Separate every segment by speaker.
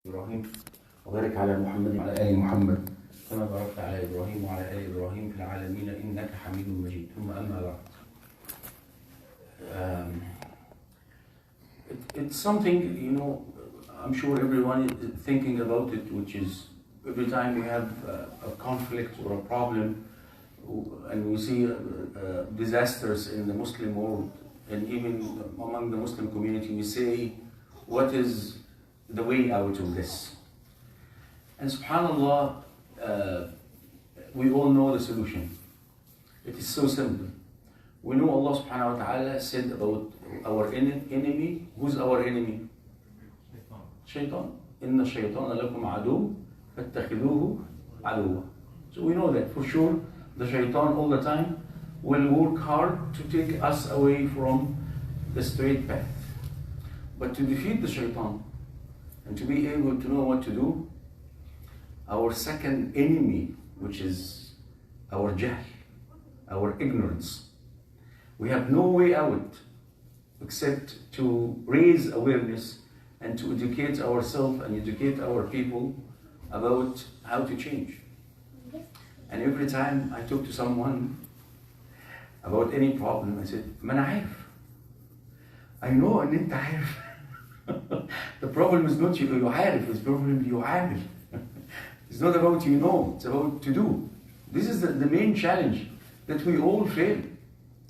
Speaker 1: إبراهيم وبارك على محمد وعلى آل محمد كما باركت على إبراهيم وعلى آل إبراهيم في العالمين إنك حميد مجيد. ثم أما بعد. It's something, I'm sure everyone is thinking about it, which is every time we have a conflict or a problem and we see disasters in the Muslim world and even among the Muslim community, we say, what is the way out of this? And subhanAllah, we all know the solution. It is so simple. We know Allah subhanahu wa ta'ala said about our enemy. Who's our enemy? Shaitan. Inna shaytana lakum adu fattakhiduhu aduwa. So we know that for sure the shaitan all the time will work hard to take us away from the straight path. But to defeat the shaitan and to be able to know what to do, our second enemy, which is our jahl, our ignorance, we have no way out except to raise awareness and to educate ourselves and educate our people about how to change. And every time I talk to someone about any problem, I said, ما أنا عارف. I know إن أنت عارف. The problem is not you عارف, it's problem you عامل. It's not about you know, it's about to do. This is the main challenge that we all fail.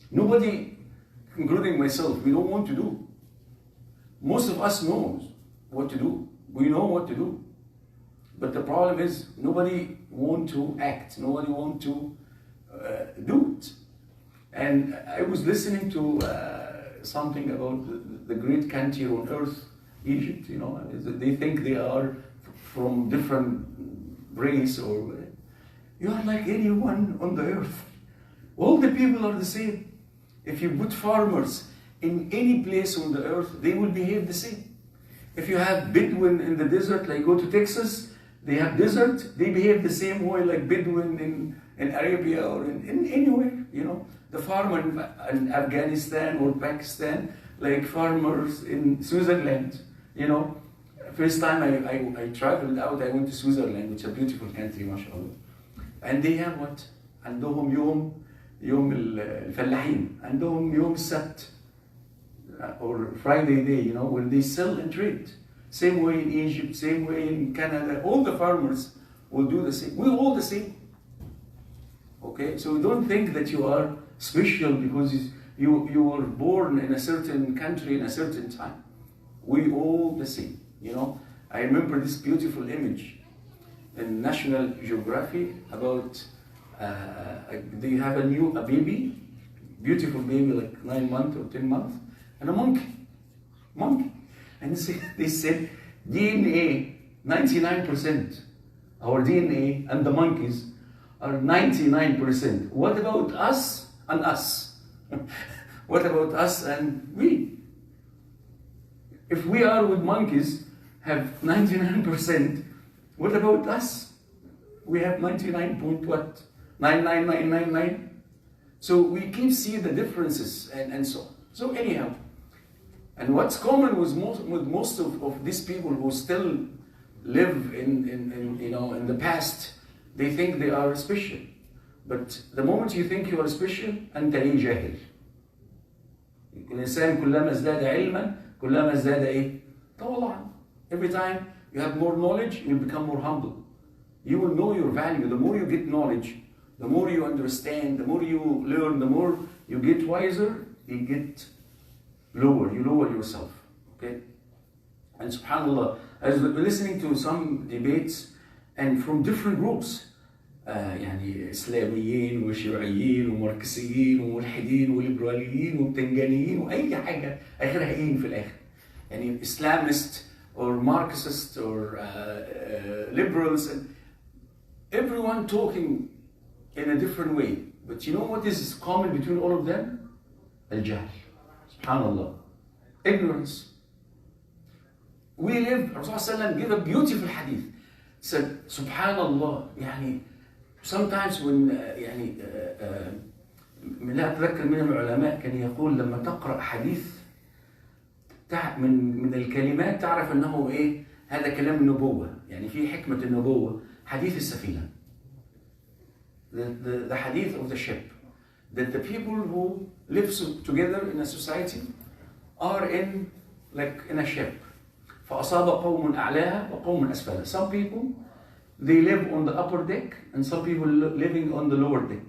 Speaker 1: Nobody, including myself, we don't want to do. Most of us knows what to do. We know what to do. But the problem is nobody want to act. Nobody want to do it. And I was listening to something about the great country on earth, Egypt. They think they are from different race, or you are like anyone on the earth. All the people are the same. If you put farmers in any place on the earth, they will behave the same. If you have Bedouin in the desert, like go to Texas, they have desert, they behave the same way like Bedouin in Arabia or in anywhere. The farmer in Afghanistan or Pakistan, like farmers in Switzerland. First time I traveled out, I went to Switzerland, which is a beautiful country, mashallah. And they have what? عندهم يوم الفلاحين. عندهم يوم السبت or Friday day, when they sell and trade. Same way in Egypt, same way in Canada. All the farmers will do the same. We're all the same. Okay, so don't think that you are special because you were born in a certain country in a certain time. We all the same. I remember this beautiful image in National Geographic about they have a baby, beautiful baby, like 9 months or 10 months, and a monkey. And they said DNA 99%. Our DNA and the monkeys are 99%. What about us and us? What about us and we? If we are with monkeys, have 99%, what about us? We have 99 point what? 99999. So we keep seeing the differences and so on. So anyhow, and what's common with most of these people who still live in the past, they think they are special. But the moment you think you are special, أنت ليه جاهل. الإنسان كلما ازداد علما كلما ازداد إيه؟ تواضعا. Every time you have more knowledge, you will become more humble. You will know your value. The more you get knowledge, the more you understand, the more you learn, the more you get wiser, you get lower. You lower yourself. Okay? And subhanAllah, I was listening to some debates and from different groups. يعني إسلاميين وشيوعيين وماركسيين وملحدين وليبراليين وبتنجانيين وأي حاجة آخرها إيه في الآخر. يعني Islamist or Marxist or liberals, and everyone talking in a different way. But you know what is common between all of them? Al-Jahl. Subhanallah. Ignorance. We live, Rasulullah gave a beautiful hadith. Said, Subhanallah, يعني sometimes when لا أتذكر من العلماء كان يقول لما تقرأ حديث من الكلمات تعرف أنه إيه هذا كلام النبوة، يعني في حكمة النبوة. حديث السفينة. The hadith of the ship. That the people who live together in a society are in a ship. فأصاب قوم أعلاها وقوم أسفلها. Some people, they live on the upper deck, and some people living on the lower deck.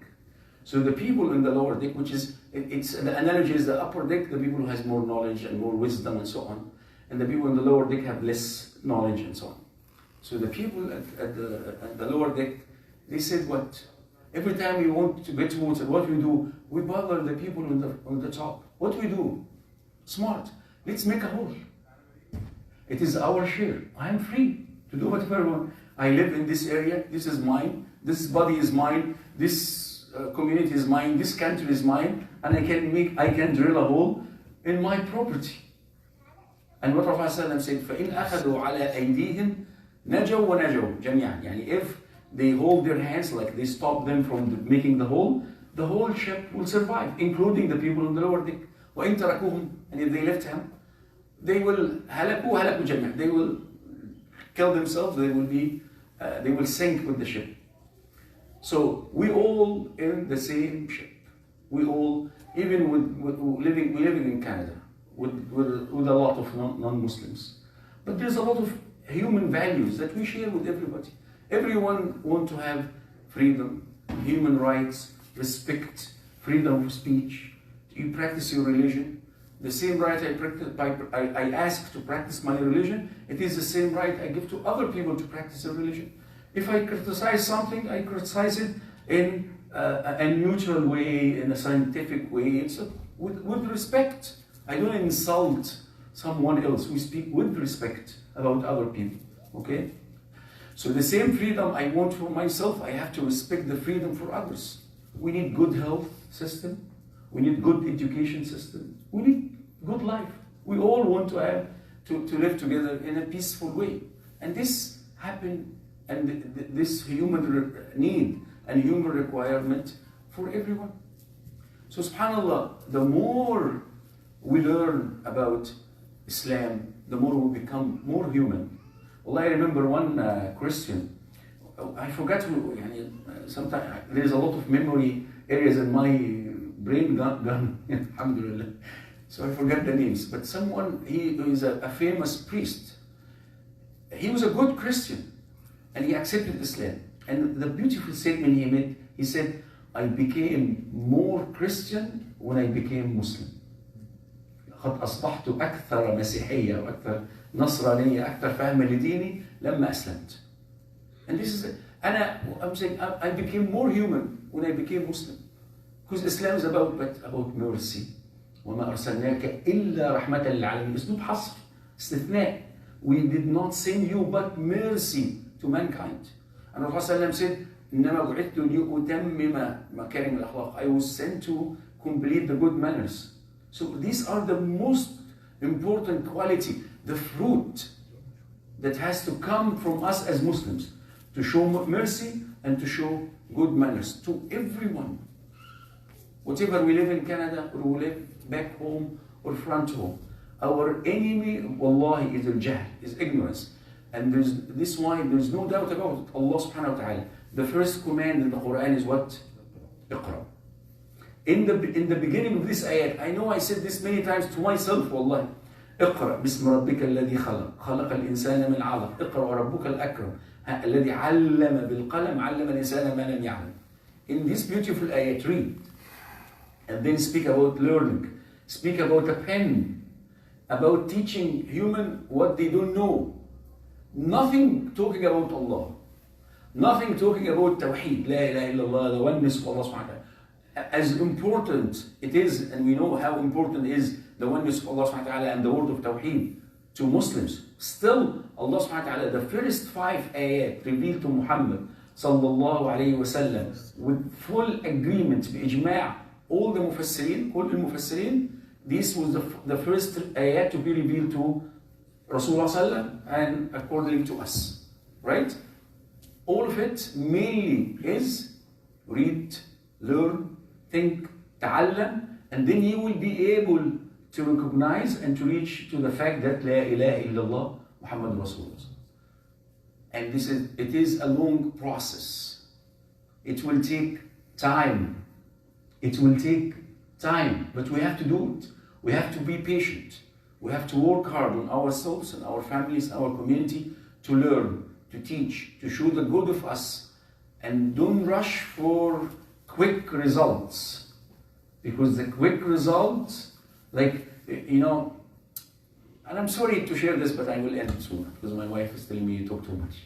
Speaker 1: So the people in the lower deck, which is, the analogy is the upper deck, the people who has more knowledge and more wisdom and so on. And the people in the lower deck have less knowledge and so on. So the people at the lower deck, they said what? Every time we want to get water, what we do? We bother the people on the top. What we do? Smart. Let's make a hole. It is our share. I am free to do whatever I want. I live in this area. This is mine. This body is mine. This community is mine. This country is mine. And I can drill a hole in my property. And what Prophet ﷺ said, فَإِنْ أَخَذُوا عَلَىٰ أَيْدِيهِمْ نَجَوْا وَنَجَوْا جَمِيعًا. يعني if they hold their hands, like they stop them from making the whole ship will survive, including the people on the lower deck. وَإِنْ تَرَكُوهُمْ, and if they left him, they will هَلَكُوا جَمِيعًا. They will kill themselves. They will sink with the ship. So we all in the same ship. We all, even we're living in Canada with a lot of non-Muslims. But there's a lot of human values that we share with everybody. Everyone wants to have freedom, human rights, respect, freedom of speech. You practice your religion. The same right I ask to practice my religion, it is the same right I give to other people to practice their religion. If I criticize something, I criticize it in a neutral way, in a scientific way. It's with respect. I don't insult someone else. We speak with respect about other people. Okay? So the same freedom I want for myself, I have to respect the freedom for others. We need good health system. We need good education system. We need good life. We all want to have to live together in a peaceful way. And this happened, and this human need and human requirement for everyone. So subhanAllah, the more we learn about Islam, the more we become more human. Well, I remember one Christian, I forgot who, sometimes there's a lot of memory areas in my brain gone, alhamdulillah. So I forget the names, but someone, he is a famous priest. He was a good Christian, and he accepted Islam. And the beautiful statement he made, he said, I became more Christian when I became Muslim. قد أصبحت أكثر مسيحية وأكثر نصرانية أكثر فهم لديني لما أسلمت. And this is, I'm saying I became more human when I became Muslim. Because Islam is about mercy. وما أرسلناك إلا رحمة للعالمين. أسلوب حصر, استثناء. We did not send you but mercy to mankind. And the Prophet said, إنما بعثت لأتمم مكارم الأخلاق. I was sent to complete the good manners. So these are the most important quality, the fruit that has to come from us as Muslims, to show mercy and to show good manners to everyone. Whatever we live in Canada or we live back home or front home, our enemy, wallahi, is al-jahl, is ignorance. And there's no doubt about it. Allah subhanahu wa ta'ala, the first command in the Quran is what? Iqra. In the beginning of this ayat, I know I said this many times to myself, wallahi. اقرأ باسم ربك الذي خلق خلق الإنسان من علق اقرأ وربك الأكرم الذي علم بالقلم علم الإنسان ما لم يعلم. In this beautiful ayat, read. And then speak about learning. Speak about a pen. About teaching human what they don't know. Nothing talking about Allah. Nothing talking about Tawheed. La ilaha illallah, the oneness of Allah subhanahu wa ta'ala. As important it is, and we know how important is the oneness of Allah subhanahu wa ta'ala and the word of Tawheed to Muslims. Still, Allah subhanahu wa ta'ala, the first 5 ayat revealed to Muhammad sallallahu alayhi wa sallam with full agreement, بإجماع, all the mufassirin, this was the first ayat to be revealed to Rasulullah sallam and accordingly to us. Right? All of it mainly is read, learn, think, ta'allam, and then you will be able to recognize and to reach to the fact that La ilaha illallah Muhammad Rasulullah. And it is a long process. It will take time. It will take time, but we have to do it. We have to be patient. We have to work hard on ourselves and our families, our community, to learn, to teach, to show the good of us, and don't rush for quick results. Because the quick results, like, you know, and I'm sorry to share this, but I will end soon, because my wife is telling me you talk too much.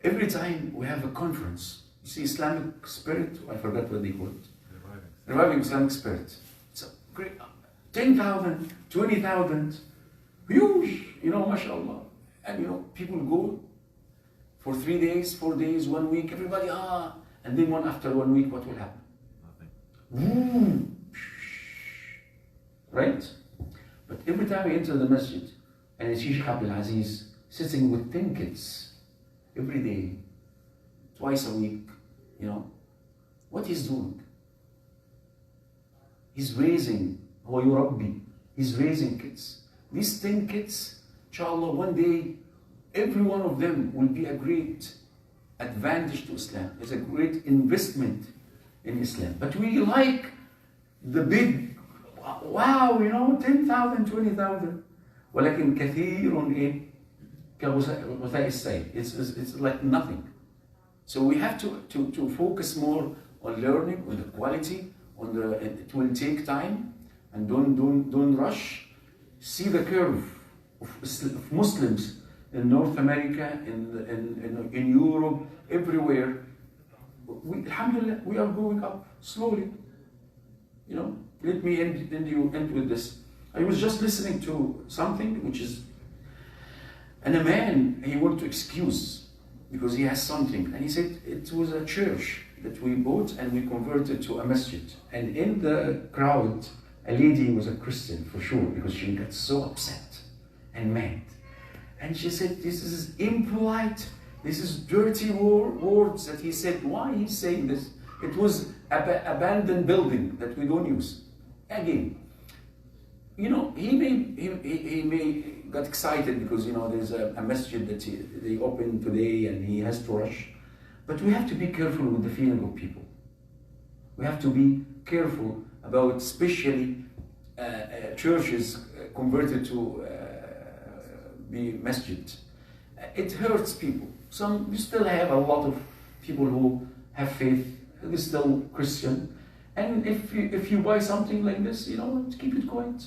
Speaker 1: Every time we have a conference, you see Islamic spirit, I forgot what they call it. Reviving Islamic spirit. It's a great, 10,000, 20,000, huge, you know, mashallah. And you know, people go for 3 days, 4 days, 1 week, everybody, and then after 1 week, what will happen? Nothing. Right? But every time we enter the masjid, and the Sheikh Abdul Aziz sitting with 10 kids, every day, twice a week, you know, what he's doing? He's raising, he's raising kids. These 10 kids, inshallah, one day, every one of them will be a great advantage to Islam. It's a great investment in Islam. But we like the big, wow, you know, 10,000, 20,000. ولكن كثير إيه كغثاء السيل. It's like nothing. So we have to focus more on learning, on the quality, it will take time, and don't rush. See the curve of Muslims in North America, in Europe, everywhere. Alhamdulillah, we are going up slowly. You know, let me end with this. I was just listening to something which is, and a man, he wanted to excuse because he has something, and he said it was a church that we bought and we converted to a masjid. And in the crowd, a lady was a Christian for sure, because she got so upset and mad. And she said, this is impolite, this is dirty words that he said. Why he's saying this? It was abandoned building that we don't use. Again, you know, he may got excited because, you know, there's a masjid that they opened today and he has to rush. But we have to be careful with the feeling of people. We have to be careful about, especially churches converted to be masjid. It hurts people. You still have a lot of people who have faith, they're still Christian. And if you buy something like this, you know, keep it quiet.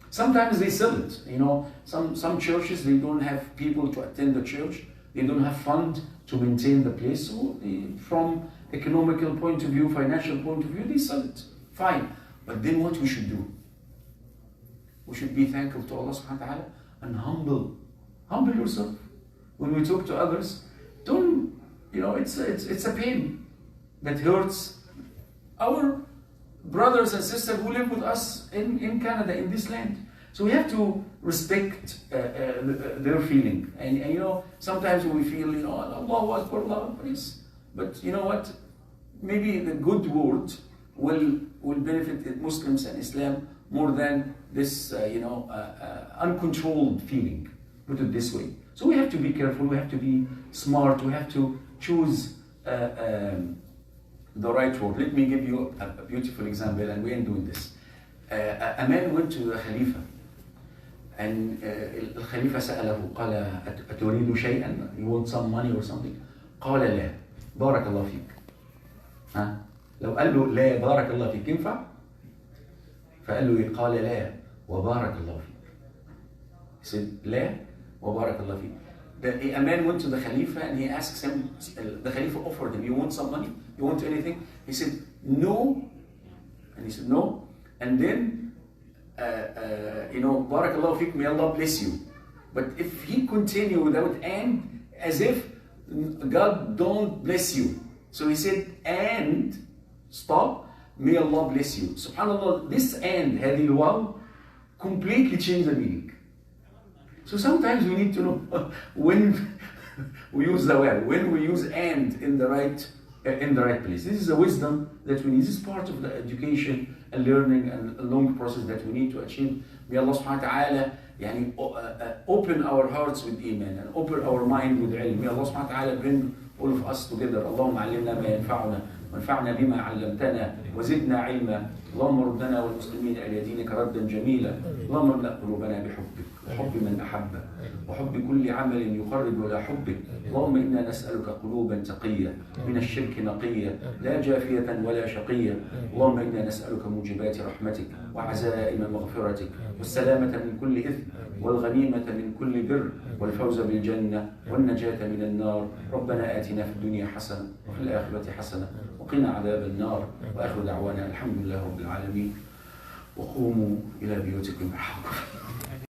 Speaker 1: Sometimes they sell it. You know, some churches, they don't have people to attend the church. They don't have fund to maintain the place. So from economical point of view, financial point of view, they sell it. Fine. But then what we should do? We should be thankful to Allah subhanahu wa ta'ala and humble yourself. When we talk to others, don't, you know, it's a pain that hurts our brothers and sisters who live with us in Canada, in this land. So we have to respect their feeling. And you know, sometimes we feel, you know, Allahu Akbar, Allahu Akbar, yes. But you know what? Maybe the good word will benefit Muslims and Islam more than this, you know, uncontrolled feeling. Put it this way. So we have to be careful. We have to be smart. We have to choose the right word. Let me give you a beautiful example, and we ain't doing this. A man went to the Khalifa, and الخليفة سأله قال أتريد شيئا? You want some money or something? قال لا بارك الله فيك. ها؟ لو قال له لا بارك الله فيك ينفع؟ فقال له قال لا وبارك الله فيك. He said لا وبارك الله فيك. A man went to the Khalifa and he asks him, the Khalifa offered him, you want some money? You want anything? He said, no. And he said, no. And then, you know, Barakallahu fiqh, may Allah bless you. But if he continued without and, as if God don't bless you. So he said, and, stop, may Allah bless you. SubhanAllah, this and, هذه الواو, completely changed the meaning. So sometimes we need to know when we use the word, when we use and in the right place. This is the wisdom that we need. This is part of the education and learning and a long process that we need to achieve. May Allah subhanahu wa ta'ala يعني open our hearts with iman and open our mind with علم. May Allah subhanahu wa ta'ala bring all of us together. اللهم علمنا ما ينفعنا وانفعنا بما علمتنا وزدنا علما. اللهم ردنا والمسلمين إلى دينك ردا جميلا. اللهم املأ قلوبنا بحبك وحب من أحبك وحب كل عمل يقرب إلى حبك. اللهم إنا نسألك قلوبا تقية من الشرك نقية لا جافية ولا شقية. اللهم إنا نسألك موجبات رحمتك وعزائم مغفرتك والسلامة من كل إثم والغنيمة من كل بر والفوز بالجنة والنجاة من النار. ربنا آتنا في الدنيا حسنة وفي الآخرة حسنة وقنا عذاب النار. وآخر دعوانا الحمد لله رب العالمين. وقوموا إلى بيوتكم برحمة.